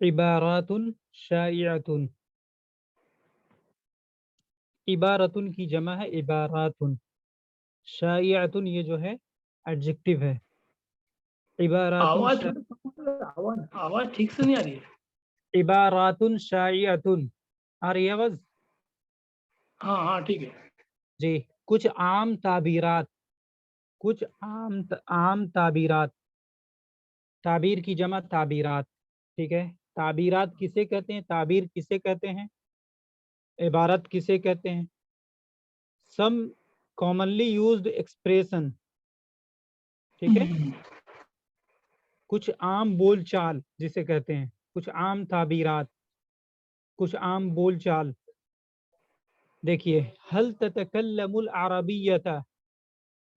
عباراتن شائعتن، عبارتن کی جمع ہے عباراتن، شائعتن یہ جو ہے ایڈجیکٹو ہے. عباراتن آواز آواز ٹھیک سے نہیں آ رہی ہے. عباراتن شائعتن آ رہی ہے آواز؟ ہاں ہاں ٹھیک ہے جی. کچھ عام تعبیرات، کچھ عام تعبیرات، تعبیر کی جمع تعبیرات. ٹھیک ہے. تعبیرات کسے کہتے ہیں؟ تعبیر کسے کہتے ہیں؟ عبارت کسے کہتے ہیں؟ سم کامنلی یوزڈ ایکسپریشن. ٹھیک ہے. کچھ عام بول چال جسے کہتے ہیں، کچھ عام تعبیرات، کچھ عام بول چال. دیکھیے حل تتکلم العربیۃ،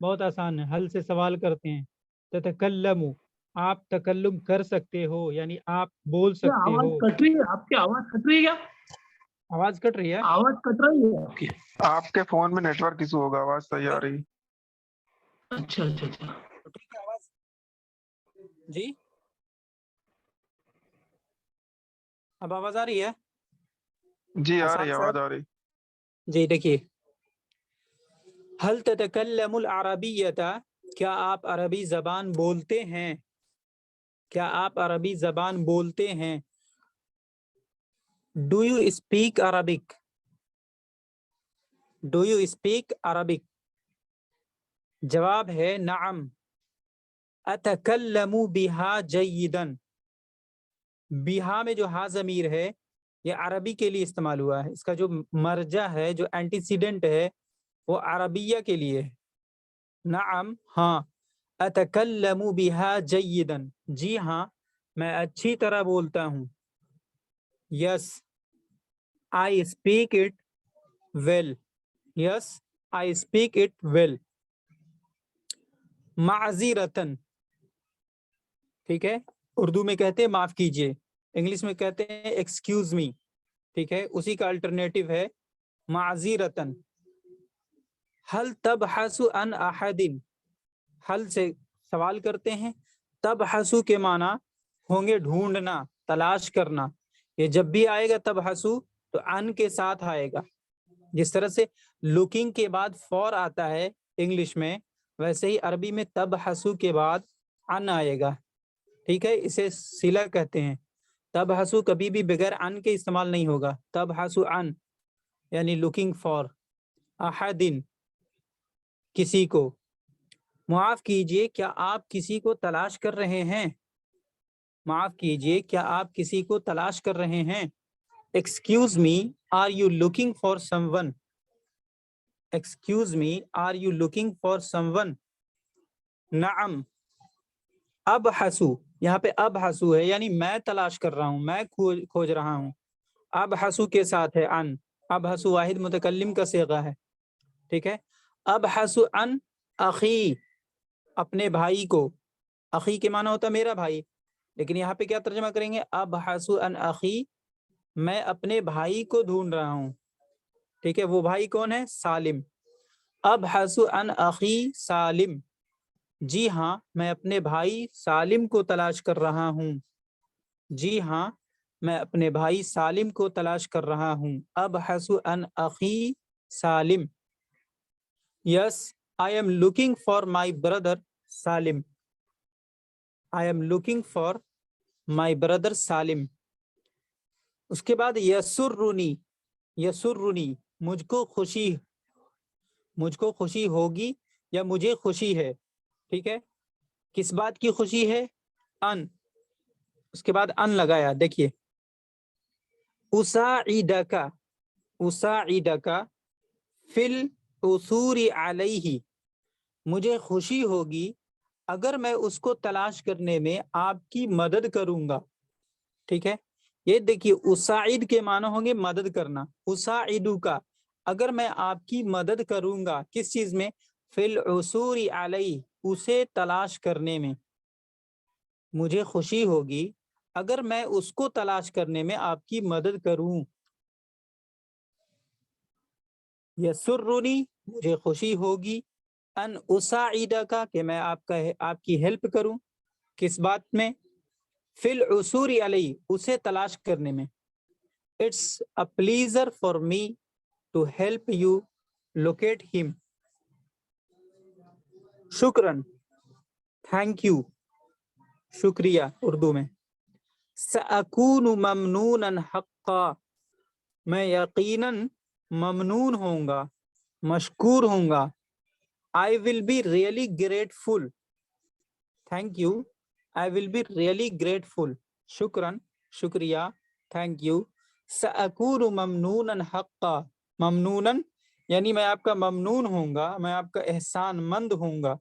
بہت آسان ہے. حل سے سوال کرتے ہیں. تتکلم، آپ تکلم کر سکتے ہو، یعنی آپ بول سکتے آواز ہو. کٹ رہی ہے آپ کی؟ آواز کٹ رہی ہے کیا؟ آواز کٹ رہی ہے؟ آواز کٹ رہی ہے آپ کی؟ آپ کے فون میں نیٹ ورک ایشو ہوگا، آواز صحیح آ رہی. اچھا اچھا اچھا. ٹھیک ہے آواز. جی اب آواز آ رہی ہے؟ جی آ آسان رہی، سا. آواز آ رہی. جی دیکھیے، حل تتکلم العربیۃ، کیا آپ عربی زبان بولتے ہیں؟ کیا آپ عربی زبان بولتے ہیں؟ Do you speak Arabic? Do you speak Arabic? جواب ہے نعم. اتکلم بہا جیدا، بہا میں جو ہا ضمیر ہے یہ عربی کے لیے استعمال ہوا ہے. اس کا جو مرجع ہے، جو اینٹیسیڈنٹ ہے، وہ عربیہ کے لیے ہے. نعم ہاں. اتکلم بہا جیدا، جی ہاں میں اچھی طرح بولتا ہوں. Yes I speak it well. Yes I speak it well. معذرتن، ٹھیک ہے، اردو میں کہتے ہیں معاف کیجئے، انگلش میں کہتے ہیں ایکسکیوز می. ٹھیک ہے، اسی کا الٹرنیٹو ہے معذرتن. حل تبحث عن احد، حل سے سوال کرتے ہیں. تبحث کے معنی ہوں گے ڈھونڈنا، تلاش کرنا. یہ جب بھی آئے گا تبحث تو ان کے ساتھ آئے گا. جس طرح سے لوکنگ کے بعد فور آتا ہے انگلش میں، ویسے ہی عربی میں تبحث کے بعد ان آئے گا. ٹھیک ہے، اسے صلہ کہتے ہیں. تبحث کبھی بھی بغیر ان کے استعمال نہیں ہوگا. تبحث ان یعنی لوکنگ فار. احدن کسی کو. معاف کیجئے کیا آپ کسی کو تلاش کر رہے ہیں؟ معاف کیجئے کیا آپ کسی کو تلاش کر رہے ہیں؟ Excuse me are you looking for someone? Excuse me are you looking for someone? نعم ابحثو، یہاں پہ ابحثو ہے یعنی میں تلاش کر رہا ہوں، میں کھوج رہا ہوں. ابحثو کے ساتھ ہے ان. ابحثو واحد متکلم کا صیغہ ہے. ٹھیک ہے. ابحثو ان اخی، اپنے بھائی کو. اخی کے معنی ہوتا میرا بھائی، لیکن یہاں پہ کیا ترجمہ کریں گے؟ ابحث عن اخی، میں اپنے بھائی کو ڈھونڈ رہا ہوں. ٹھیک ہے، وہ بھائی کون ہے؟ سالم. ابحث عن اخی سالم، جی ہاں میں اپنے بھائی سالم کو تلاش کر رہا ہوں. جی ہاں میں اپنے بھائی سالم کو تلاش کر رہا ہوں. ابحث عن اخی سالم. یس I am looking for my brother Salim. I am looking for my brother Salim. اس کے بعد یسرنی، یسرنی مجھ کو خوشی، مجھ کو خوشی ہوگی یا مجھے خوشی ہے. ٹھیک ہے، کس بات کی خوشی ہے؟ ان. اس کے بعد ان لگایا. دیکھیے اساعدک، اساعدک فی العثور علیہ، مجھے خوشی ہوگی اگر میں اس کو تلاش کرنے میں آپ کی مدد کروں گا. ٹھیک ہے، یہ دیکھیے اساعد کے معنی ہوں گے مدد کرنا. اساعدو کا، اگر میں آپ کی مدد کروں گا کس چیز میں؟ فی العثور علیہ، اسے تلاش کرنے میں. مجھے خوشی ہوگی اگر میں اس کو تلاش کرنے میں آپ کی مدد کروں. یسرنی مجھے خوشی ہوگی، ان اساعدک کہ میں آپ کی ہیلپ کروں. کس بات میں؟ फिल उसूरी अलई, उसे तलाश करने में। It's a pleasure for me to help you locate him. शुक्रन, थैंक यू, शुक्रिया उर्दू में। सअकूनु ममनूनन हक्का, मैं यकीनन ममनून होऊंगा, मशकूर होऊंगा। I will be really grateful, thank you, I will be really grateful. शुक्रन, शुक्रिया, थैंक यू। सअकूनु ममनूनन हक्का, ममनूनन यानी मैं आपका ममनून होऊंगा, मैं आपका एहसान मंद होऊंगा,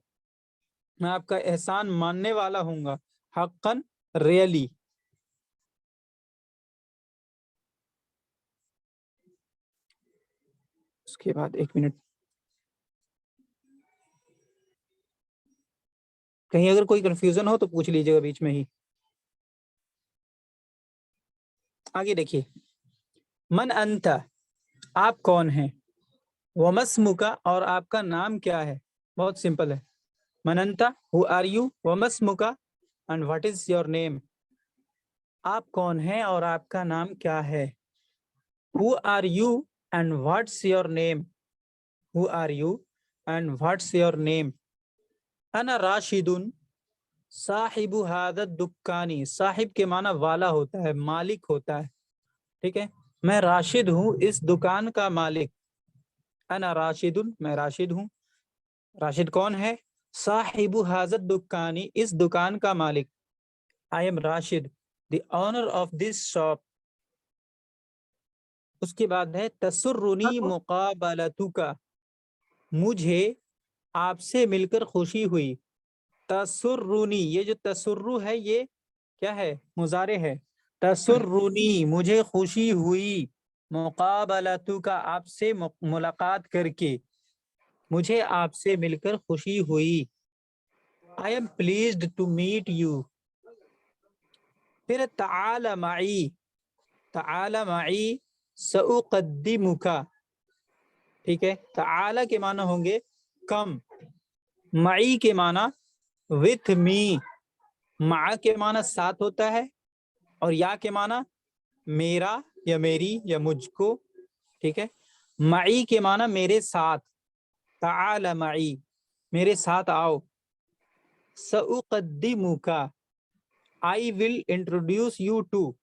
मैं आपका एहसान मानने वाला होऊंगा। हक्कन, रियली। उसके बाद 1 मिनट, कहीं अगर कोई कंफ्यूजन हो तो पूछ लीजिएगा बीच में ही। आगे देखिए, मन अंत, आप कौन हैं। वमस्मुका, और आपका नाम क्या है। बहुत सिंपल है। मन अंत, हु आर यू, वमस्मुका and what is your name. आप कौन हैं और आपका नाम क्या है। Who are you and what's your name, who are you and what's your name. अना राशिदुन साहिबु हादत दुक्कानी, साहिब के माना वाला होता है, मालिक होता है, ठीक है। मैं राशिद हूँ, इस दुकान का मालिक। अना राशिदुन, मैं राशिद हूँ। राशिद कौन है। साहिबु हादत दुक्कानी, इस दुकान का मालिक। I am Rashid, the owner of this shop. उसके बाद है तसुर्रुनी मुकाबलतुका, मुझे आपसे मिलकर खुशी हुई। तसुर्रुनी, ये जो तसुर्रु है ये क्या है, मुजारे है। तसुर्रुनी, मुझे खुशी हुई। मुकाबलतुका, आपसे मुलाकात करके, मुझे आपसे मिलकर खुशी हुई। I am pleased to meet you. फिर ताला माई, ताला माई सउक़द्दिमुका, ठीक है। ताला के माना होंगे कम, माई के माना विथ मी। मा के माना साथ होता है, और या के माना मेरा या मेरी या मुझको, ठीक है। माई के माना मेरे साथ। ताला माई, मेरे साथ आओ। सउक़द्दिमुका, I will introduce you to,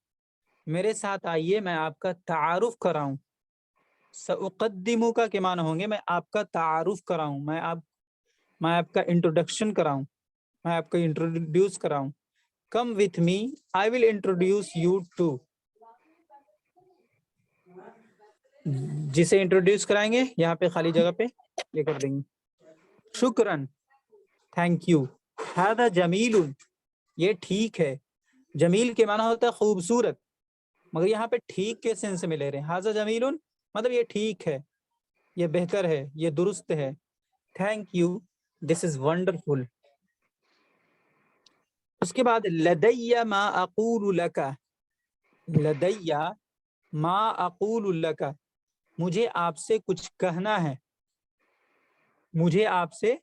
मेरे साथ आइए मैं आपका तारुफ कराऊं। सउक़द्दिमुका के माना होंगे मैं आपका तारुफ कराऊं, मैं आपका इंट्रोडक्शन कराऊं, मैं आपको इंट्रोड्यूस कराऊं। Come with me, I will introduce you to, जिसे इंट्रोड्यूस कराएंगे यहाँ पे खाली जगह पे ये कर देंगे। शुक्रन, थैंक यू। हादा जमीलुन, ये ठीक है। जमील के माना होता है खूबसूरत, मगर यहाँ पे ठीक के सेंस में ले रहे हैं। हाजा जमीलुन मतलब ये ठीक है, ये बेहतर है, ये दुरुस्त है। Thank you, this is wonderful. उसके बाद लदैया मा अक़ूलु लका, लदैया मा अक़ूलु लका, मुझे आपसे कुछ कहना है, मुझे आपसे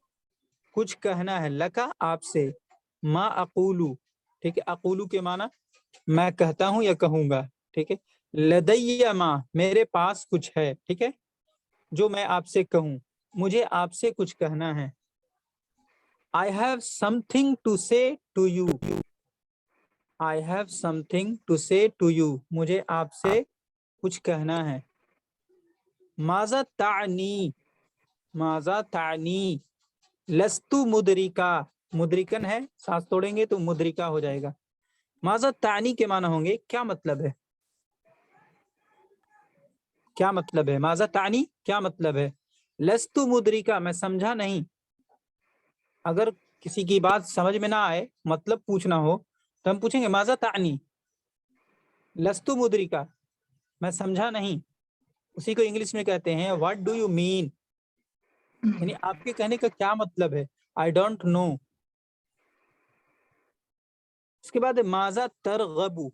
कुछ कहना है। लका, आपसे। मा अक़ूलु, ठीक है। अक़ूलु के माना मैं कहता हूं या कहूंगा, ठीक है। लदैया मा, मेरे पास कुछ है, ठीक है, जो मैं आपसे कहूं। मुझे आपसे कुछ कहना है। I have something to say to you, I have something to say to you, मुझे आपसे कुछ कहना है। माज़ा तानी, माज़ा तानी, लस्तु मुदरिका, मुदरिकन है, सांस तोड़ेंगे तो मुदरिका हो जाएगा। माज़ा तानी के माना होंगे क्या मतलब है, क्या मतलब है। माज़ा तानी क्या मतलब है। लस्तु मुदरिका, मैं समझा नहीं। अगर किसी की बात समझ में ना आए, मतलब पूछना हो, तो हम पूछेंगे माज़ा तानी, लस्तु मुदरिका, मैं समझा नहीं। उसी को इंग्लिश में कहते हैं व्हाट डू यू मीन, यानी आपके कहने का क्या मतलब है। I don't know. उसके बाद माज़ा तरगबू,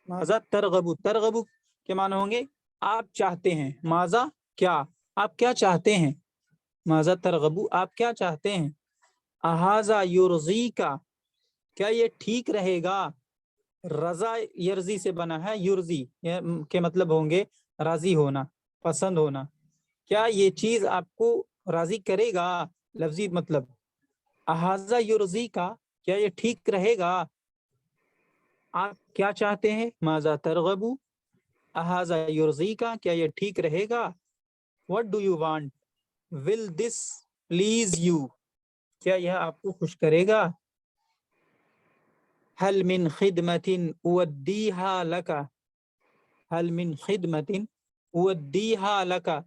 माज़ा तरगबू, तरगबू के माने होंगे आप चाहते हैं। माज़ा क्या, आप क्या चाहते हैं। माज़ा तरगबू, आप क्या चाहते हैं। अहाज़ा युर्ज़ीका, क्या ये ठीक रहेगा। रजा यर्जी से बना है, युर्जी के मतलब होंगे राजी होना, पसंद होना। क्या ये चीज आपको राजी करेगा, लफ्जी मतलब। अहाजा युर्जी का, क्या ये ठीक रहेगा, आप क्या चाहते हैं। माजा तरगबू, अहाजा युर्जी का, क्या ये ठीक रहेगा। What do you want, will this please you, क्या यह आपको खुश करेगा। हल मिन खिदमतिन उद्दीहा लका, हल मिन खिदमतिन उद्दीहा लका,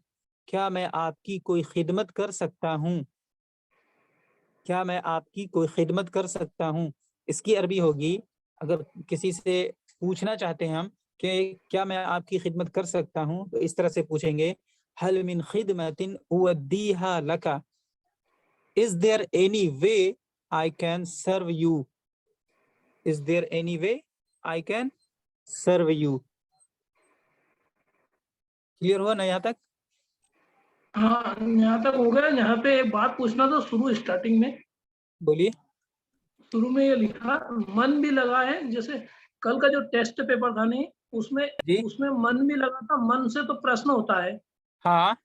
क्या मैं आपकी कोई खिदमत कर सकता हूँ, क्या मैं आपकी कोई खिदमत कर सकता हूँ। इसकी अरबी होगी, अगर किसी से पूछना चाहते हैं हम कि क्या मैं आपकी खिदमत कर सकता हूँ, तो इस तरह से पूछेंगे, हल मिन खिदमतिन उद्दीहा लका, is there any way I can serve you, is there any way I can serve you. Clear हुआ ना यहाँ तक। हाँ, यहाँ तक हो गया। यहाँ पे एक बात पूछना था, शुरू स्टार्टिंग में, बोलिए। शुरू में ये लिखा मन भी लगा है, जैसे कल का जो टेस्ट पेपर था नहीं, उसमें जी उसमें मन भी लगा था, मन से तो प्रश्न होता है हाँ,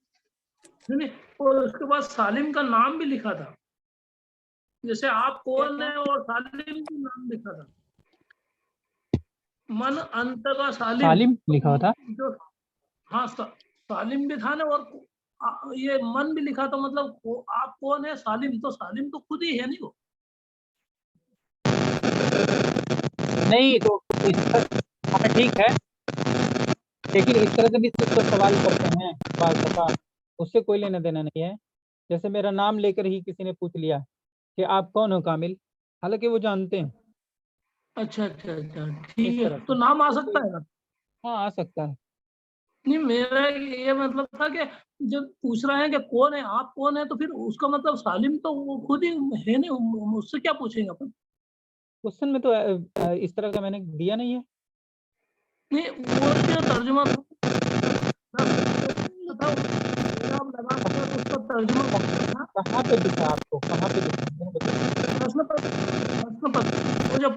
नहीं, और उसके बाद सालिम का नाम भी लिखा था, जैसे आप कौन है और सालिम भी नाम लिखा था, मन अंत का सालिम, सालिम लिखा हुआ था। जो हाँ सालिम भी था ना, और ये मन भी लिखा था, मतलब आप कौन है, सालिम, तो सालिम तो खुद ही है नहीं वो। नहीं तो इस हाँ ठीक है, लेकिन इस तरह से भी तो सवाल करते हैं बाज़ दफा, उससे कोई लेना देना नहीं है। जैसे मेरा नाम लेकर ही किसी ने पूछ लिया कि आप कौन हो कामिल, हालांकि वो जानते हैं। अच्छा अच्छा अच्छा, इस ठीक है, तरह तो से नाम आ तो सकता कोई, है ना। हाँ आ सकता है। नहीं, मेरा ये मतलब था कि जब पूछ रहे हैं कि कौन है, आप कौन है, तो फिर उसका मतलब सालिम तो वो खुद ही है नहीं, उससे क्या पूछेंगे अपन। क्वेश्चन में तो इस तरह का मैंने दिया नहीं है। नहीं, वो जो तर्जुमा था, आप लगा कर उसका तर्जुमा था, कहाँ पे दिखा आपको, कहाँ पे दिखा मैंने बताया। प्रश्न पत्र वो जब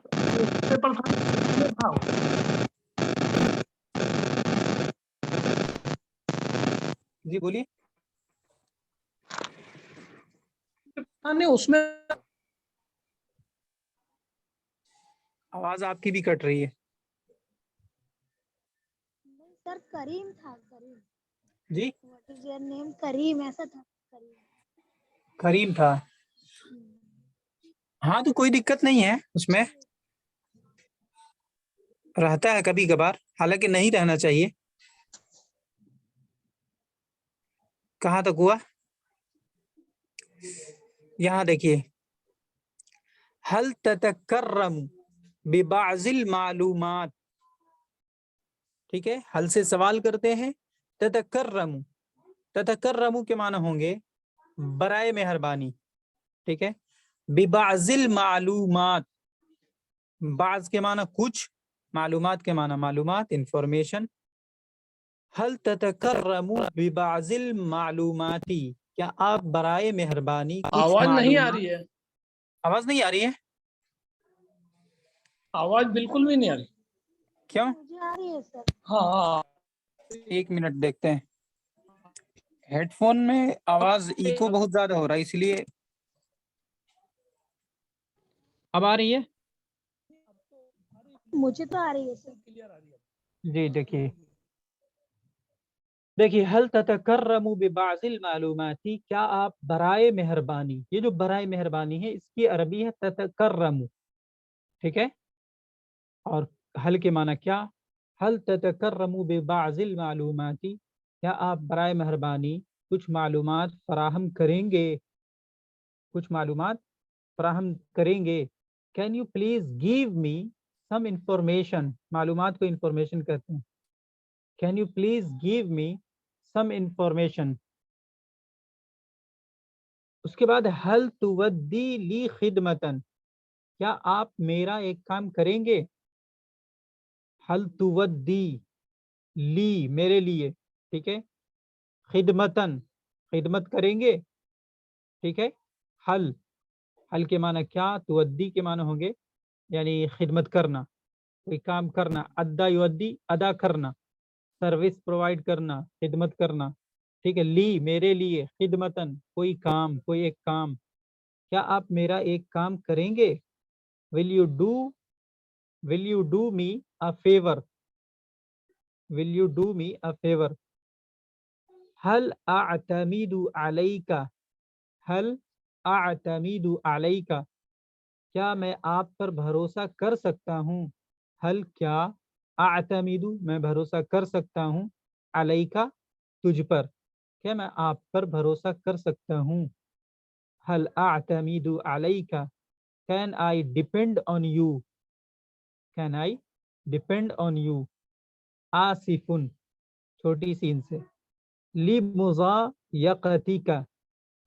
पेपर था उसमें था वो। जी बोलिए। नहीं, उसमें आवाज आपकी भी कट रही है। नहीं सर, करीम था, करीम। जी व्हाट इज योर नेम, करीम, ऐसा था, करीम। करीम था। हाँ तो कोई दिक्कत नहीं है उसमें, रहता है कभी कभार, हालांकि नहीं रहना चाहिए। कहाँ तक हुआ, यहाँ देखिए, हल ततकर्रम बिबाजिल मालूमात, ठीक है, हल से सवाल करते हैं। ततकर्रम, ततकर्रम के माना होंगे बराए मेहरबानी, ठीक है। बिबाजिल मालूमात, बाज के माना कुछ, मालूमात के माना मालूमात, इंफॉर्मेशन। हल ततकर्रमु बिबाजिल मालूमाती, क्या आप बराए मेहरबानी कुछ आवाज नहीं आ मालूमात। रही है, आवाज नहीं आ रही है, आवाज बिल्कुल भी नहीं आ रही। क्यों। मुझे आ रही है सर। हाँ हाँ, एक मिनट देखते हैं, हेडफोन में आवाज इको बहुत ज्यादा हो रहा है इसलिए। अब आ रही है। मुझे तो आ रही है सर। क्लियर आ रही है। जी देखिए, देखिए हल ततकर्रमु बिबाजिल मालूमाती, क्या आप बराए मेहरबानी, ये जो बराए मेहरबानी है इसकी अरबी है ततकर्रमु, ठीक है। और हल के माना क्या, हल ततकर्रमु बिबाजिल मालूमाती, क्या आप बराए मेहरबानी कुछ मालूमात फराहम करेंगे, कुछ मालूमात फराहम करेंगे। Can you please give me some information, मालूमात को इंफॉर्मेशन कहते हैं। Can you please give me some information. उसके बाद हल तुवद्दी ली खिदमतन, क्या आप मेरा एक काम करेंगे। हल तुवद्दी ली, मेरे लिए, ठीक है। खिदमतन, खिदमत करेंगे, ठीक है। हल, हल के माना क्या, तुवद्दी के माना होंगे यानी खिदमत करना। कोई काम करना, अद्दा युअद्दी अदा करना, सर्विस प्रोवाइड करना, खिदमत करना, ठीक है। ली मेरे लिए, खिदमतन कोई काम, कोई एक काम, क्या आप मेरा एक काम करेंगे? Will you do me a favour, will you do me a favour. हल अअतमीदु अलैका, हल अअतमीदु अलैका, क्या मैं आप पर भरोसा कर सकता हूँ? हल क्या, अअतमीदु मैं भरोसा कर सकता हूँ, अलैका तुझ पर, क्या मैं आप पर भरोसा कर सकता हूँ? हल अअतमीदु अलैका, can I depend on you, can I depend on you. आसिफुन छोटी सीन से, लिमुज़ायक़तिका,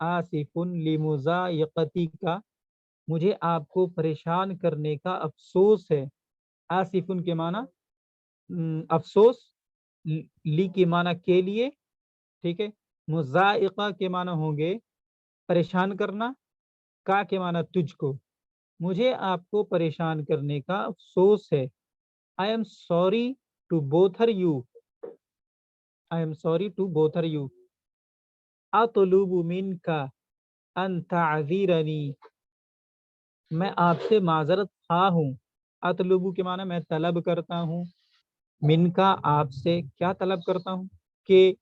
आसिफुन लिमुज़ायक़तिका, मुझे आपको परेशान करने का अफसोस है। आसिफुन के माना अफसोस, ली के माना के लिए, ठीक है। मुज़ाइक़ा के माना होंगे परेशान करना, का के माना तुझको। मुझे आपको परेशान करने का अफसोस है। I am sorry to bother you, I am sorry to bother you. अतलुबु मिनका अन ताज़ीरनी, मैं आपसे माजरत खा हूँ। अतलुबु के माना मैं तलब करता हूँ, मिनका आपसे क्या तलब करता हूँ, कि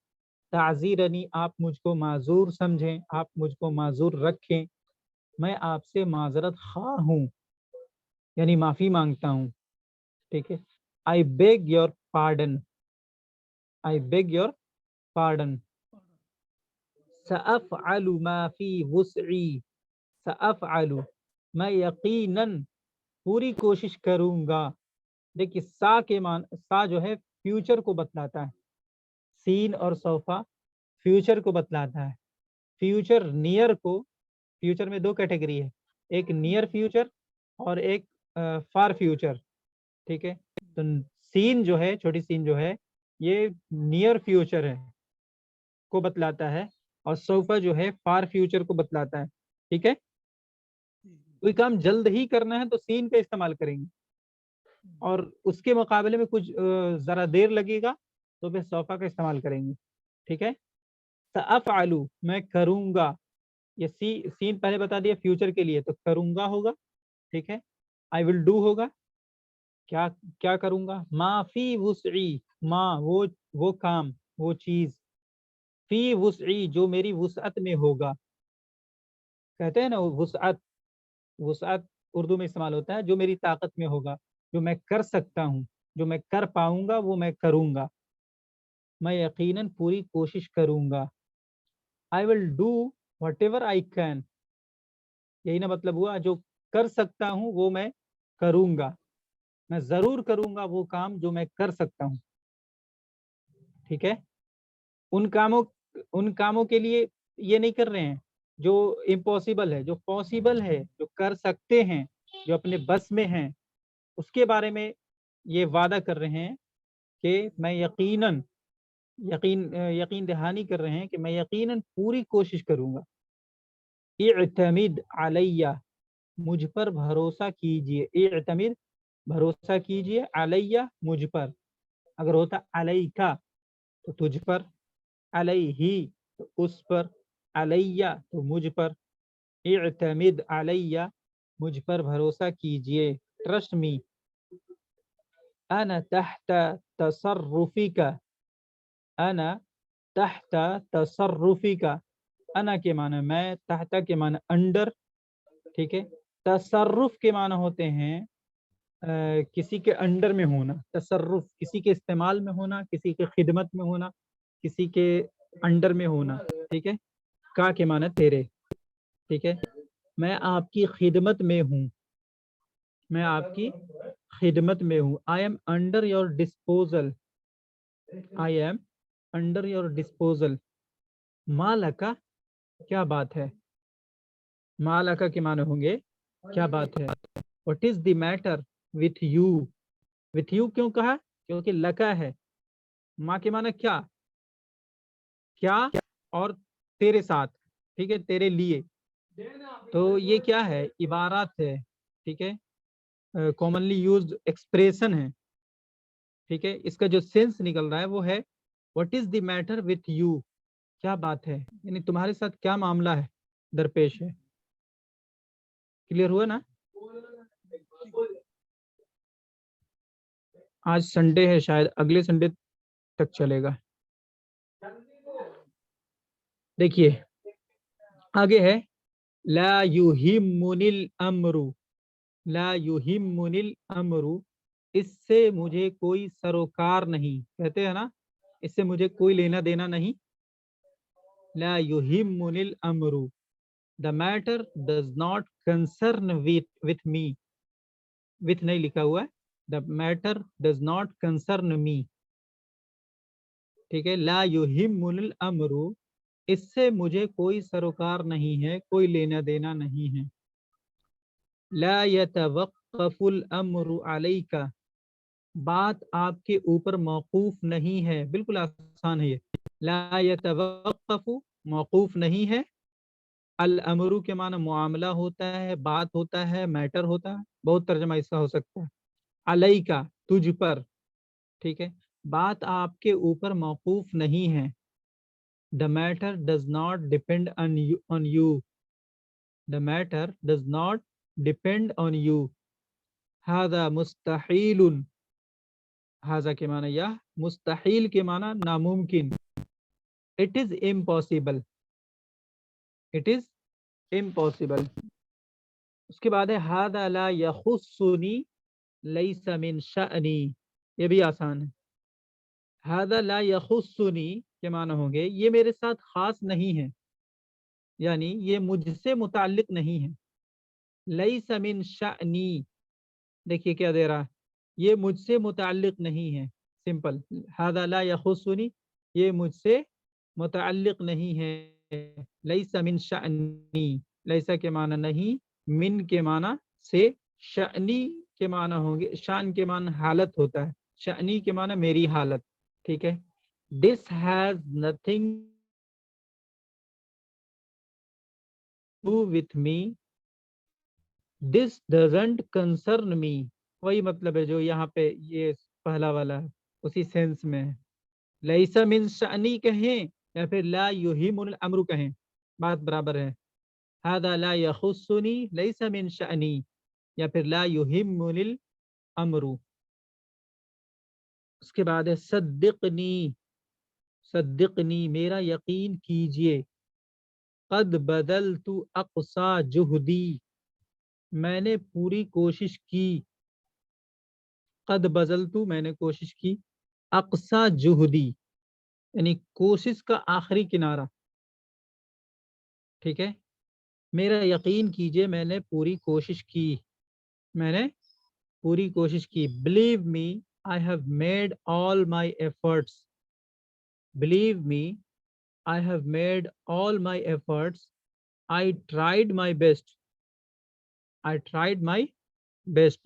ताज़ीरनी आप मुझको माजूर समझें, आप मुझको माजूर रखें। मैं आपसे माजरत खा हूँ यानी माफ़ी मांगता हूँ, ठीक है। I beg your pardon, I beg your pardon. सअफ़अलु मा फ़ी वुस्ई, सअफ़अलु मैं यकीनन पूरी कोशिश करूँगा। देखिए सा के मान, सा जो है फ्यूचर को बतलाता है, सीन और सौफा फ्यूचर को बतलाता है। फ्यूचर नियर को, फ्यूचर में दो कैटेगरी है, एक नियर फ्यूचर और एक फार फ्यूचर, ठीक है। तो सीन जो है, छोटी सीन जो है, ये नियर फ्यूचर है को बतलाता है, और सौफा जो है फार फ्यूचर को बतलाता है, ठीक है। कोई काम जल्द ही करना है तो सीन का इस्तेमाल करेंगे, और उसके मुकाबले में कुछ जरा देर लगेगा तो फिर सौफा का इस्तेमाल करेंगे, ठीक है। सअफ़अलु मैं करूँगा, ये सीन पहले बता दिया फ्यूचर के लिए, तो करूँगा होगा, ठीक है। आई विल डू होगा, क्या क्या करूँगा। मा फी वुसई, मा वो काम, वो चीज़, फी वुसई जो मेरी वुसअत में होगा। कहते हैं ना वुसअत, वुसअत उर्दू में इस्तेमाल होता है जो मेरी ताकत में होगा, जो मैं कर सकता हूँ, जो मैं कर पाऊंगा वो मैं करूँगा। मैं यकीनन पूरी कोशिश करूँगा। I will do what ever I can, यही ना मतलब हुआ, जो कर सकता हूँ वो मैं करूँगा, मैं ज़रूर करूँगा वो काम जो मैं कर सकता हूँ, ठीक है। उन कामों के लिए ये नहीं कर रहे हैं जो इम्पॉसिबल है, जो पॉसिबल है, जो कर सकते हैं, जो अपने बस में हैं, उसके बारे में ये वादा कर रहे हैं कि मैं यकीन दहानी कर रहे हैं कि मैं यकीनन पूरी कोशिश करूँगा। इअ्तमिद अलैया, मुझ पर भरोसा कीजिए। इअ्तमिद भरोसा कीजिए, अलैया मुझ पर, अगर होता अलैका तो तुझ पर, अलैही तो उस पर, अलैया तो मुझ पर। इअ्तमिद अलैया मुझ पर भरोसा कीजिए, ट्रस्ट मी। अना तहत तसर्रुफिका, अना तहत तसर्रुफिका, अना के माना मैं, तहता के माना अंडर, ठीक है। तसर्रुफ के माना होते हैं किसी के अंडर में होना, तसर्रुफ किसी के इस्तेमाल में होना, किसी के खिदमत में होना, किसी के अंडर में होना, ठीक है। का के माना तेरे, ठीक है। मैं आपकी खिदमत में हूँ, मैं आपकी खिदमत में हूँ। I am under your disposal, I am under your disposal. मालका क्या बात है, मालका के माने होंगे क्या बात है। What is the matter with you, with you क्यों कहा, क्योंकि लका है। माँ के माने क्या, क्या और तेरे साथ, ठीक है, तेरे लिए। तो ये क्या है, इबारत है, ठीक है, कॉमनली यूज्ड एक्सप्रेशन है, ٹھیک ہے. اس کا جو سینس نکل رہا ہے وہ ہے what is the matter with you, کیا بات ہے, یعنی تمہارے ساتھ کیا معاملہ ہے, درپیش ہے. کلیئر ہوا نا؟ آج سنڈے ہے, شاید اگلے سنڈے تک چلے گا. دیکھیے آگے ہے لا یہمنی الامر, لا یہمنی الامر, اس سے مجھے کوئی سروکار نہیں, کہتے ہیں نا اس سے مجھے کوئی لینا دینا نہیں. لا یہمنی الامر, the matter does not concern with me, with نہیں لکھا ہوا ہے, the matter does not concern me. ٹھیک ہے, لا یہمنی الامر, اس سے مجھے کوئی سروکار نہیں ہے, کوئی لینا دینا نہیں ہے. لا یتوقف الامر علیک, بات آپ کے اوپر موقوف نہیں ہے, بالکل آسان ہے یہ. لا یتوقف موقوف نہیں ہے, الامر کے معنی معاملہ ہوتا ہے, بات ہوتا ہے, میٹر ہوتا ہے, بہت ترجمہ اس کا ہو سکتا ہے. علیک تجھ پر, ٹھیک ہے, بات آپ کے اوپر موقوف نہیں ہے. The matter does not depend on you. The matter does not depend on you. هذا مستحيل, هذا کے معنی یا, مستحیل کے معنی ناممکن. It is impossible. It is impossible. اس کے بعد ہے هذا لا يخصني ليس من شأني, یہ بھی آسان ہے. هذا لا يخصني کے معنی ہوں گے یہ میرے ساتھ خاص نہیں ہے, یعنی یہ مجھ سے متعلق نہیں ہے. لیس من شأنی, دیکھیے کیا دے رہا ہے, یہ مجھ سے متعلق نہیں ہے, سمپل. هذا لا يخصني, یہ مجھ سے متعلق نہیں ہے. لیس من شأنی, لیسا کے معنی نہیں, من کے معنی سے, شأنی کے معنی ہوں گے, شان کے معنی حالت ہوتا ہے, شأنی کے معنی میری حالت. ٹھیک ہے. This has nothing to do with me. This doesn't concern me. وہی مطلب ہے جو یہاں پہ یہ پہلا والا ہے, اسی سینس میں ہے. لیس من شأنی کہیں یا پھر لا یہمنی الامر کہیں, بات برابر ہے. هذا لا يخصني لیس من شأنی یا پھر لا یہمنی الامر. اس کے بعد ہے صدقنی, صدقنی میرا یقین کیجئے. قد بدلت اقصا جہدی, میں نے پوری کوشش کی. قد بذلت, میں نے کوشش کی. اقصا جہدی یعنی کوشش کا آخری کنارہ. ٹھیک ہے, میرا یقین کیجئے میں نے پوری کوشش کی, میں نے پوری کوشش کی. Believe me, I have made all my efforts. Believe me, I have made all my efforts. I tried my best. I tried my best.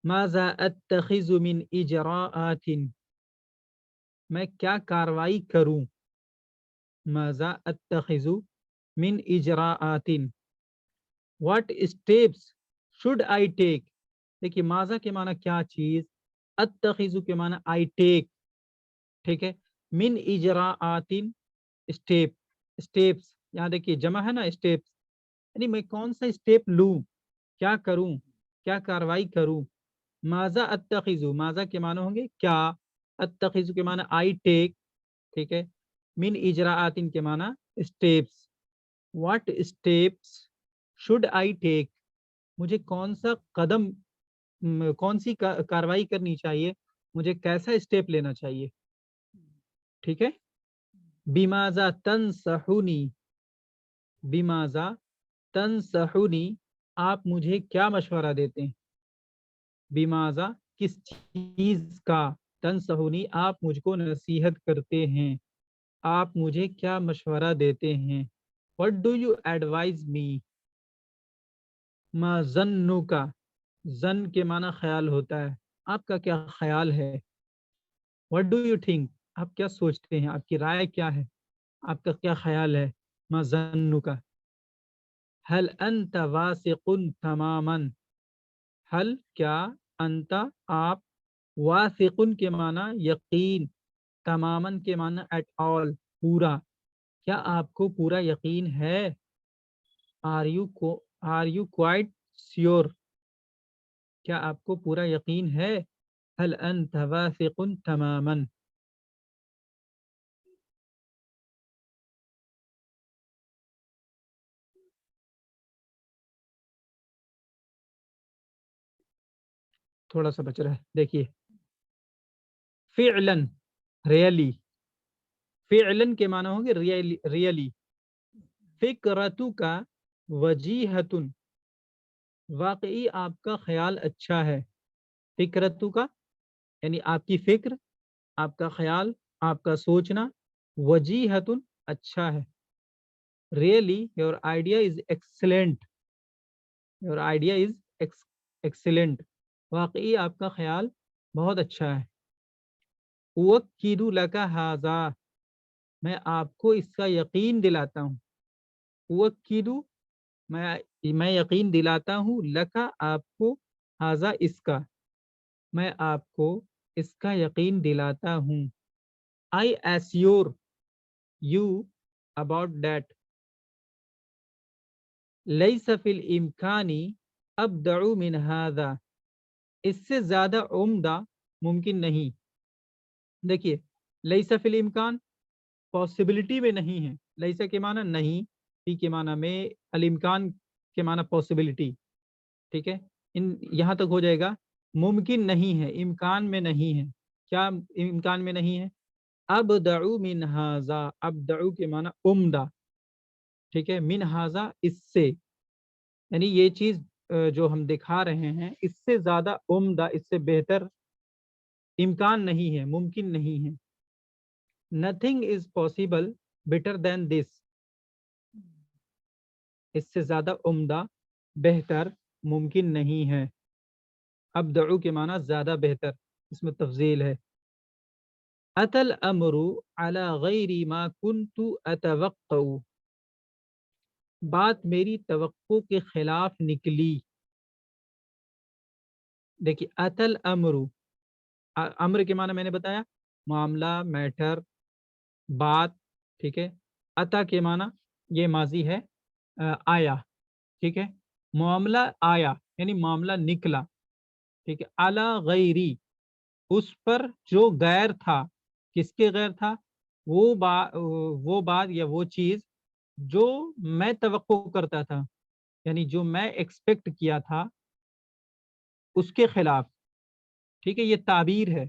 ماذا اتخذ من اجراءات, میں کیا کاروائی کروں. ماذا اتخذ من اجراءات, what steps should I take. دیکھیے ماذا کے معنی کیا چیز, اتخذ کے معنی I take. ٹھیک ہے, من اجراءات اسٹیپ, اسٹیپس, یہاں دیکھیے جمع ہے نا اسٹیپس, یعنی میں کون سا اسٹیپ لوں, کیا کروں, کیا کاروائی کروں. ماذا اتخذ, ماذا کے معنی ہوں گے کیا, اتخذ کے معنی I take. ٹھیک ہے, من اجراءات کے معنی steps. what steps should I take, مجھے کون سا قدم, کون سی کاروائی کرنی چاہیے, مجھے کیسا اسٹیپ لینا چاہیے. ٹھیک ہے. بماذا تنصحنی, بماذا تنصحنی, آپ مجھے کیا مشورہ دیتے ہیں. بماذا کس چیز کا, تنصحنی آپ مجھ کو نصیحت کرتے ہیں, آپ مجھے کیا مشورہ دیتے ہیں. What do you advise me. ما ظنک, ظن کے معنی خیال ہوتا ہے, آپ کا کیا خیال ہے. What do you think, آپ کیا سوچتے ہیں, آپ کی رائے کیا ہے, آپ کا کیا خیال ہے. ما ظنک. هل انت واثق تماما, هل کیا, انت آپ, واثقن کے معنی یقین، تماماً کے معنی ایٹ آل پورا، کیا آپ کو پورا یقین ہے؟ آر یو کوائٹ سیور، کیا آپ کو پورا یقین ہے؟ هل انت واثق تماما، تھوڑا سا بچ رہا ہے دیکھیے، فعلا ریئلی، فعلا کے معنی ہوں گے ریئلی، فکرتو کا وجیہت، واقعی آپ کا خیال اچھا ہے، فکرتو کا یعنی آپ کی فکر، آپ کا خیال، آپ کا سوچنا، وجیہت اچھا ہے، really your idea is excellent, your idea is excellent, واقعی آپ کا خیال بہت اچھا ہے، اؤکد لک ھذا، میں آپ کو اس کا یقین دلاتا ہوں، اؤکد میں یقین دلاتا ہوں، لکا آپ کو، ھذا اس کا، میں آپ کو اس کا یقین دلاتا ہوں، I assure you about that، لیس فی الامکانی ابدع من ھذا، اس سے زیادہ عمدہ ممکن نہیں، دیکھیے لیس فی الامکان پاسبلٹی میں نہیں ہے، لیسا کے معنی نہیں، فی کے معنی میں، الامکان کے معنی پاسبلٹی، ٹھیک ہے، یہاں تک ہو جائے گا، ممکن نہیں ہے، امکان میں نہیں ہے، کیا امکان میں نہیں ہے؟ ابدع من ھذا، ابدع کے معنی عمدہ، ٹھیک ہے، من ھذا اس سے، یعنی یہ چیز جو ہم دکھا رہے ہیں اس سے زیادہ عمدہ، اس سے بہتر امکان نہیں ہے، ممکن نہیں ہے، nothing is possible better than this، اس سے زیادہ عمدہ، بہتر ممکن نہیں ہے، ابدع کے معنی زیادہ بہتر، اس میں تفضیل ہے، اتى الامر على غیر ما كنت اتوقع، بات میری توقع کے خلاف نکلی، دیکھیے اتى الامر، امر کے معنی میں نے بتایا، معاملہ، میٹر، بات، ٹھیک ہے، عطا کے معنی یہ ماضی ہے، آیا، ٹھیک ہے، معاملہ آیا یعنی معاملہ نکلا، ٹھیک ہے، علی غیری، اس پر جو غیر تھا، کس کے غیر تھا؟ وہ بات یا وہ چیز جو میں توقع کرتا تھا، یعنی جو میں ایکسپیکٹ کیا تھا اس کے خلاف، ٹھیک ہے، یہ تعبیر ہے،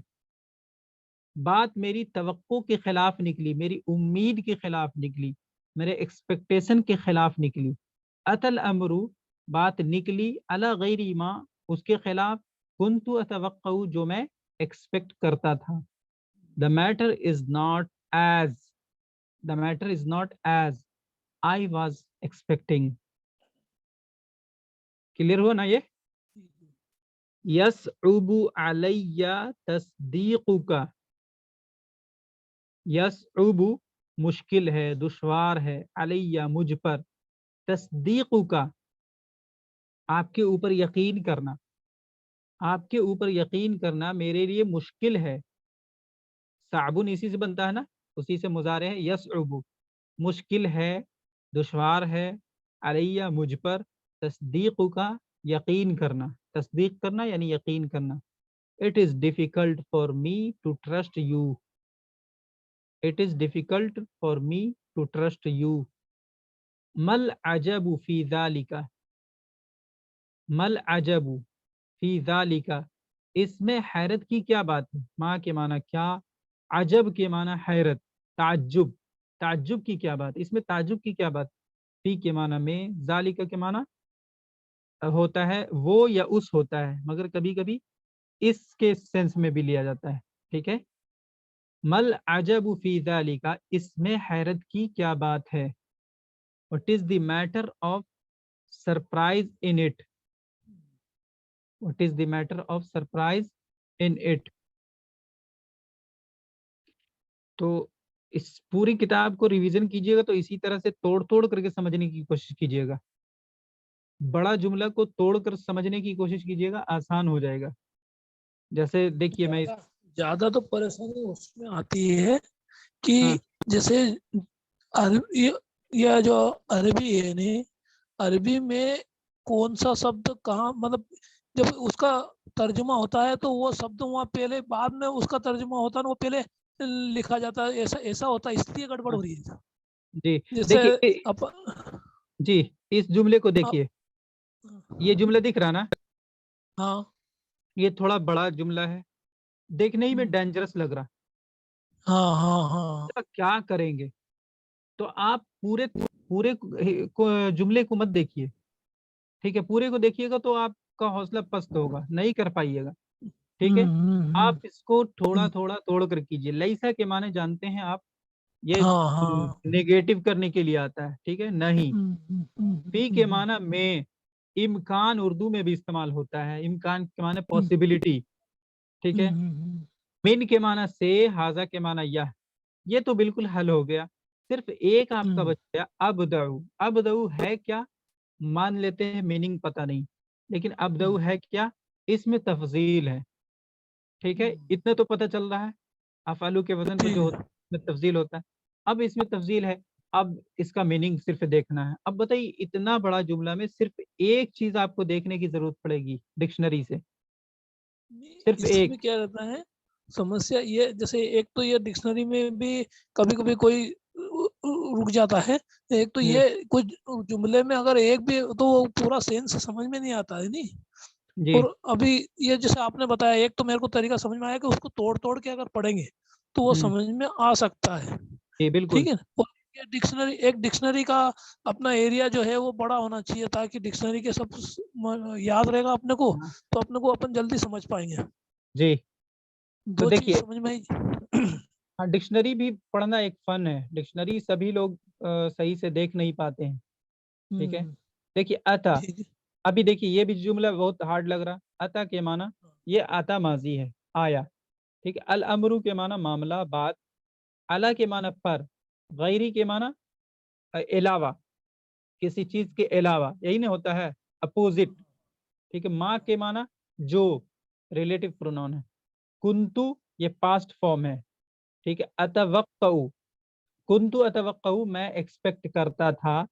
بات میری توقع کے خلاف نکلی، میری امید کے خلاف نکلی، میرے ایکسپیکٹیشن کے خلاف نکلی، اتى الامر، بات نکلی، علی غیر ما، اس کے خلاف، کنت اتوقع، جو میں ایکسپیکٹ کرتا تھا، the matter is not as I was expecting، clear ہوا نا یہ؟ یصعب علی تصدیقک، یصعب مشکل ہے، دشوار ہے، علی مجھ پر، تصدیقک آپ کے اوپر یقین کرنا، آپ کے اوپر یقین کرنا میرے لیے مشکل ہے، صعبن اسی سے بنتا ہے نا، اسی سے مضارع ہے، یصعب مشکل ہے، دشوار ہے، علیہ مجھ پر، تصدیق کا یقین کرنا، تصدیق کرنا یعنی یقین کرنا، it is difficult for me to trust you، it is difficult for me to trust you، مل عجب فی ذالک، مل عجب فی ذالک، اس میں حیرت کی کیا بات ہے؟ ماں کے معنی کیا، عجب کے معنی حیرت، تعجب، تعجب کی کیا بات، اس میں تعجب کی کیا بات، فی کے معنی میں، ذالک کے معنی ہوتا ہے وہ یا اس ہوتا ہے، مگر کبھی کبھی اس کے سینس میں بھی لیا جاتا ہے، ٹھیک ہے، مل عجب فی ذالک، اس میں حیرت کی کیا بات ہے، what is the matter of surprise in it، what is the matter of surprise in it، تو اس پوری کتاب کو ریویژن کیجئے گا تو اسی طرح سے توڑ توڑ کر کے سمجھنے کی کوشش کیجئے گا، بڑا جملہ کو توڑ کر سمجھنے کی کوشش کیجئے گا، آسان ہو جائے گا، जैसे देखिए मैं ज्यादा तो परेशानी उसमें आती है कि हाँ जैसे अरबी, या जो अरबी है नहीं, अरबी में कौन सा शब्द कहाँ, मतलब जब उसका तर्जुमा होता है तो वो शब्द वहाँ पहले, बाद में उसका तर्जुमा होता है ना वो पहले लिखा जाता है, ऐसा ऐसा होता है, इसलिए गड़बड़ हो रही है। जी जैसे देखिए अप, जी, इस जुमले को अ- देखिए, ये जुमला दिख रहा ना, हाँ ये थोड़ा बड़ा जुमला है, देखने ही में हम्म, डेंजरस लग रहा। हाँ हाँ हाँ तो क्या करेंगे? तो आप पूरे पूरे जुमले को मत देखिए, ठीक है, पूरे को देखिएगा तो आपका हौसला पस्त होगा, नहीं कर पाइएगा, ठीक है। आप इसको थोड़ा हम्म, थोड़ा तोड़ कर कीजिए। लईसा के माने जानते हैं आप, ये हाँ हाँ नेगेटिव करने के लिए आता है, ठीक है, नहीं। फी के माना में, इम्कान उर्दू में भी इस्तेमाल होता है, इम्कान के माने पॉसिबिलिटी, ठीक है। मिन के माना से, हाजा के माना यह, ये तो बिल्कुल हल हो गया। सिर्फ एक आपका बच गया, अबदऊ। अबदऊ है क्या? मान लेते हैं मीनिंग पता नहीं, लेकिन अबदऊ है क्या? इसमें तफजील है, ठीक है, इतना तो पता चल रहा है। अफालू के वजन पर ठीक जो है। होता है उसमें तफजील होता है। अब इसमें तफजील है, अब इसका मीनिंग सिर्फ देखना है। अब बताइए, इतना बड़ा जुमला में सिर्फ एक चीज आपको देखने की जरूरत पड़ेगी डिक्शनरी से, सिर्फ इसमें एक। क्या रहता है समस्या ये, जैसे एक तो ये डिक्शनरी में भी कभी कभी कोई रुक जाता है, एक तो हम्म, ये कुछ जुमले में अगर एक भी तो वो पूरा सेंस समझ में नहीं आता है नहीं। जी और अभी ये जैसे आपने बताया, एक तो मेरे को तरीका समझ में आया कि उसको तोड़ तोड़ के अगर पढ़ेंगे तो वो हम्म, समझ में आ सकता है। जी ठीक बिल्कुल। है। और ये डिक्शनरी, एक डिक्शनरी का अपना एरिया जो है वो बड़ा होना चाहिए ताकि डिक्शनरी के सब याद रहेगा अपने को, हाँ, तो अपने को अपन जल्दी समझ पाएंगे। जी तो दो चीज देखिए, समझ में आई। हाँ, डिक्शनरी भी पढ़ना एक फन है। डिक्शनरी सभी लोग सही से देख नहीं पाते हैं, ठीक है। हम्म, देखिए अता, ठीक है। अभी देखिए ये भी जुमला बहुत हार्ड लग रहा। अता के माना, ये आता माजी है, आया, ठीक है। अल अमरू के माना मामला, बात। अला के माना पर, गैरी के माना अलावा, किसी चीज के अलावा, यही नहीं होता है, अपोजिट, ठीक है। माँ के माना जो, रिलेटिव प्रोनाउन है। कुंतु, ये पास्ट फॉर्म है, ठीक है। अतवक्कउ, कुंतु अतवक्कउ, मैं एक्सपेक्ट करता था,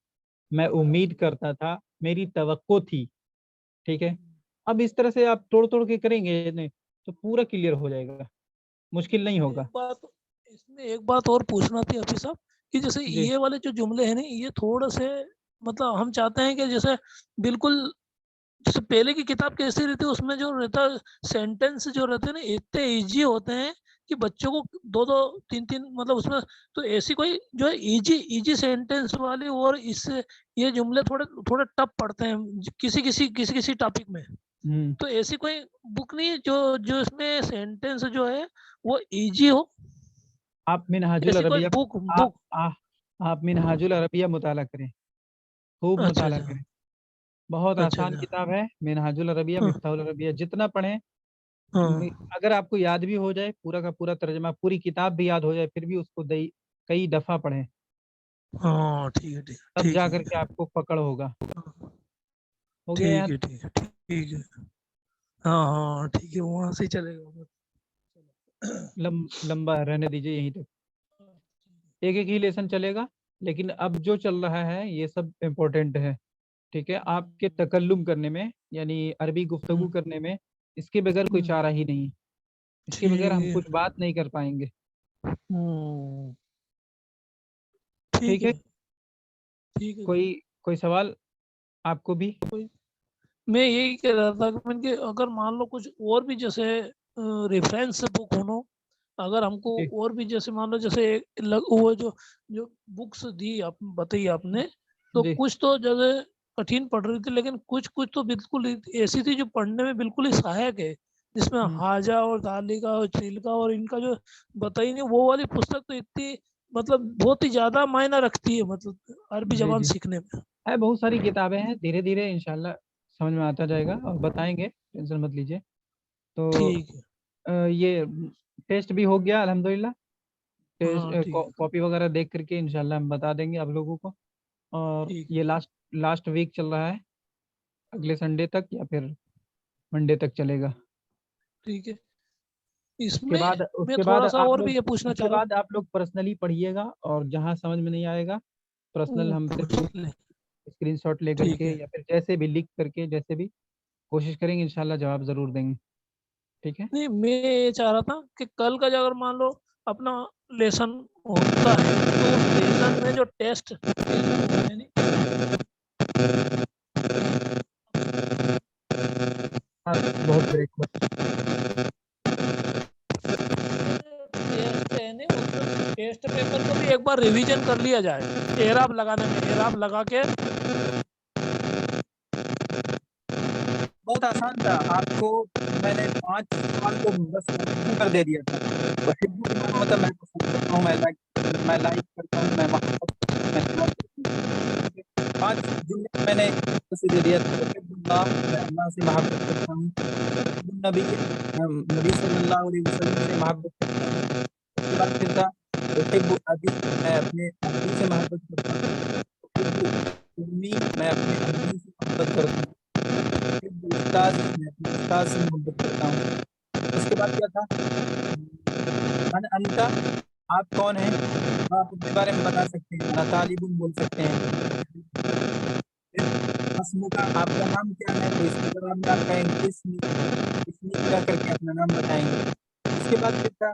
मैं उम्मीद करता था, मेरी तवक्को थी, ठीक है। अब इस तरह से आप तोड़ तोड़ के करेंगे नहीं तो पूरा क्लियर हो जाएगा, मुश्किल नहीं एक होगा। बात, इसमें एक बात और पूछना थी अभी साहब, कि जैसे जी ये वाले जो जुमले हैं ना, ये थोड़े से मतलब हम चाहते हैं कि जैसे बिल्कुल, जैसे पहले की किताब कैसी रहती है उसमें जो रहता सेंटेंस जो रहते हैं ना इतने इजी होते हैं कि बच्चों को दो दो तीन तीन मतलब उसमें, तो ऐसी कोई जो है इजी इजी सेंटेंस वाली, और इससे ये जुमले थोड़े थोड़े टफ पड़ते हैं किसी टॉपिक में। हम्म, तो ऐसी कोई बुक नहीं है जो जो इसमें सेंटेंस जो है वो इजी हो, आप मिनहाजुल ऐसी कोई अरबिया, बुक आ, बुक आ, आप मिनहाजुल अरबिया मुताला करें, खूब अच्छा मुताला अच्छा करें। बहुत अच्छा आसान अच्छा। किताब है मिनहाजुल अरबिया, हाँ मिफ्ताहुल अरबिया, जितना पढ़ें। हाँ अगर आपको याद भी हो जाए पूरा का पूरा तर्जमा, पूरी किताब भी याद हो जाए, फिर भी उसको कई दफा पढ़ें, हाँ, ठीक है ठीक तब ठीक जा है। करके आपको पकड़ होगा। हाँ, हो गया ठीक यार। है ठीक है ठीक है। हाँ हाँ ठीक है, वहां से ही चलेगा। लंबा रहने दीजिए यहीं तक, एक एक ही लेसन चलेगा। लेकिन अब जो चल रहा है ये सब इम्पोर्टेंट है, ठीक है, आपके तकल्लुम करने में, यानी अरबी गुफ्तगू करने में, इसके बगैर कोई चारा ही नहीं है। इसके बगैर हम ठीक कुछ बात नहीं कर पाएंगे, हम्म, ठीक ठीक है। है ठीक है। कोई कोई सवाल आपको भी? कोई, मैं यही कह रहा था कि मैंने कि अगर मान लो कुछ और भी जैसे रेफरेंस बुक हो, अगर हमको जी और भी जैसे मान लो जैसे वो जो जो बुक्स दी आप बताई आपने, तो जी कुछ तो जगह कठिन पढ़ रही थी, लेकिन कुछ कुछ तो बिल्कुल ऐसी थी जो पढ़ने में बिल्कुल ही सहायक है, जिसमें हम्म, हाजा और दालिका और चिल्का और इनका जो बताई नहीं, वो वाली पुस्तक तो इतनी मतलब बहुत ही ज्यादा मायना रखती है मतलब अरबी जी जबान जी, सीखने में। है, बहुत सारी किताबें हैं, धीरे धीरे इंशाल्लाह समझ में आता जाएगा और बताएंगे, टेंशन मत लीजिए। तो ठीक है। ये टेस्ट भी हो गया अल्हम्दुलिल्लाह। टेस्ट हाँ ठीक है कॉपी वगैरह देख करके इंशाल्लाह हम बता देंगे आप लोगों को। और ठीक ये लास्ट लास्ट वीक चल रहा है, अगले संडे तक या फिर मंडे तक चलेगा। ठीक है। इसमें बाद मैं उसके बाद थोड़ा सा आप और लोग भी ये पूछना उसके चाह रहा बाद आप लोग पर्सनली पढ़िएगा, और जहाँ समझ में नहीं आएगा पर्सनल हूँ हमसे ले, स्क्रीनशॉट ले ठीक करके है। या फिर जैसे भी लिख करके जैसे भी कोशिश करेंगे, इंशाल्लाह जवाब जरूर देंगे। ठीक है। नहीं मैं ये चाह रहा था कि कल का जो अगर मान लो अपना लेसन होता है तो उस लेसन में जो टेस्ट हाँ, बहुत ब्रेक हुआ। टेस्ट है नहीं मतलब टेस्ट पेपर को भी एक बार रिवीजन कर लिया जाए, एराब लगाने में एराब लगा के। बहुत आसान था, आपको मैंने 5 सवाल को बस हिब्बू कर दे दिया था। तो हिब्बू के मानो मतलब मैं पसंद करता हूँ, मैं लाइक करता हूँ, मैं मोहब्बत करता हूँ, मैं प्यार करता हूँ। ठीक है? 5 जुमले मैंने उसे दे दिया था। उहिब्बुल्लाह, मैं अल्लाह से मोहब्बत करता हूँ। नबी नबी सल्लल्लाहु अलैहि वसल्लम से मोहब्बत करता हूँ। उसके बाद फिर था उहिब्बु अबी, मैं अपने अब्बू से मोहब्बत करता हूँ। उहिब्बु उम्मी, मैं अपने अम्मी से मोहब्बत करता हूँ। उहिब्बु उस्ताजी, मैं अपने उस्ताद से मोहब्बत करता हूँ। उसके बाद क्या था, मन अंता, आप कौन हैं, तो आप अपने बारे में बता सकते हैं, ना तालिबुन बोल सकते हैं। फिर मस्मू का, आपका नाम क्या है, तो इसके जवाब में आप कहेंगे इसमी, इसमी कह करके अपना नाम बताएंगे। उसके बाद फिर था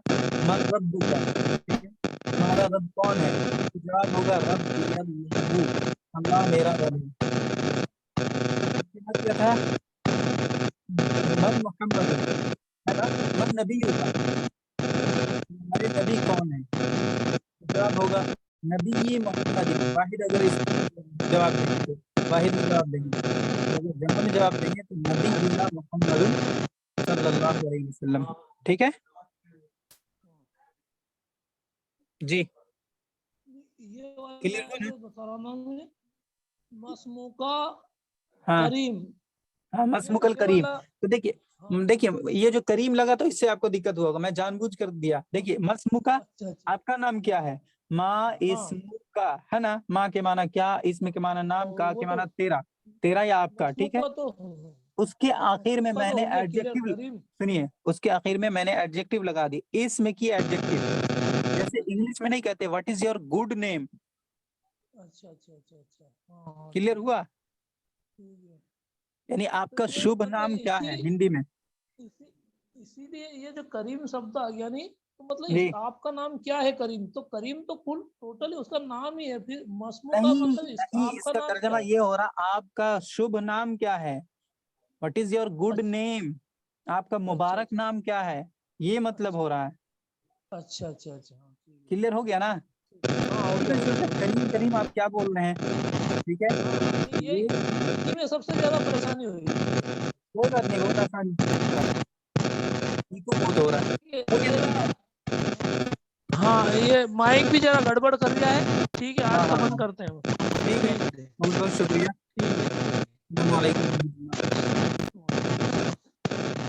मन रब्बु का, ठीक है, तुम्हारा रब कौन है, तो जवाब होगा रब्बी अल्लाहु, अल्लाह मेरा रब है। उसके बाद क्या था, मन मोहम्मद, है ना, मन नबी का, हमारे नबी कौन है, तो जवाब होगा नबी मोहम्मद वाहिद। अगर इस जवाब देंगे तो वाहिद में जवाब देंगे, तो अगर जमा में जवाब देंगे तो नबीयुना मुहम्मदुन सल्लल्लाहु अलैहि वसल्लम। ठीक है जी, ये वाला क्लियर हुआ ना? जो बता रहा हूँ मैं, मसमुका हाँ करीम, हाँ, मसमुकल ये करीम। वाला तो देखिए हाँ। देखिए, ये जो करीम लगा तो इससे आपको दिक्कत हुआ होगा, मैं जानबूझ कर दिया। देखिए मसमुका, अच्छा अच्छा आपका नाम क्या है, माँ हाँ इसमुका, है ना, माँ के माना क्या, इसमें के माना नाम, का वो के तो माना तेरा, तेरा या आपका। ठीक है, मसमुका तो उसके आखिर में मसमुका तो मैंने हो गया क्लियर एडजेक्टिव, करीम। सुनिए, उसके आखिर में मैंने एडजेक्टिव लगा दी, इसमें की एडजेक्टिव। जैसे इंग्लिश में नहीं कहते what is your good name, अच्छा अच्छा अच्छा अच्छा हाँ क्लियर हुआ, ठीक है। यानी तो आपका ये शुभ मतलब नाम क्या है हिंदी में। इसीलिए ये जो करीम शब्द आ गया नहीं, तो मतलब जी आपका नाम क्या है करीम, तो करीम तो कुल टोटली उसका नाम ही है, फिर मसमू का नहीं मतलब नहीं, आपका इसका नाम क्या तर्जमा है। ये हो रहा, आपका शुभ नाम क्या है, व्हाट इज योर गुड अच्छा नेम, आपका अच्छा मुबारक नाम क्या है, ये मतलब हो रहा है। अच्छा अच्छा अच्छा हाँ, ठीक है। क्लियर हो गया ना? हाँ हो ये गया मैं हो सोचा गया। करीम करीम आप क्या बोल रहे हैं। ठीक है, नहीं, ये ये हिंदी में सबसे ज्यादा परेशानी हुई। कोई बात नहीं, बहुत आसान बहुत हो रहा है। ये हो गया मेरा ना? हाँ ये माइक भी जरा गड़बड़ कर रहा है, ठीक है हाँ आज का हाँ बंद हाँ, करते हैं। ठीक है, ठीक है बहुत बहुत शुक्रिया। ठीक है। अस्सलाम वालेकुम।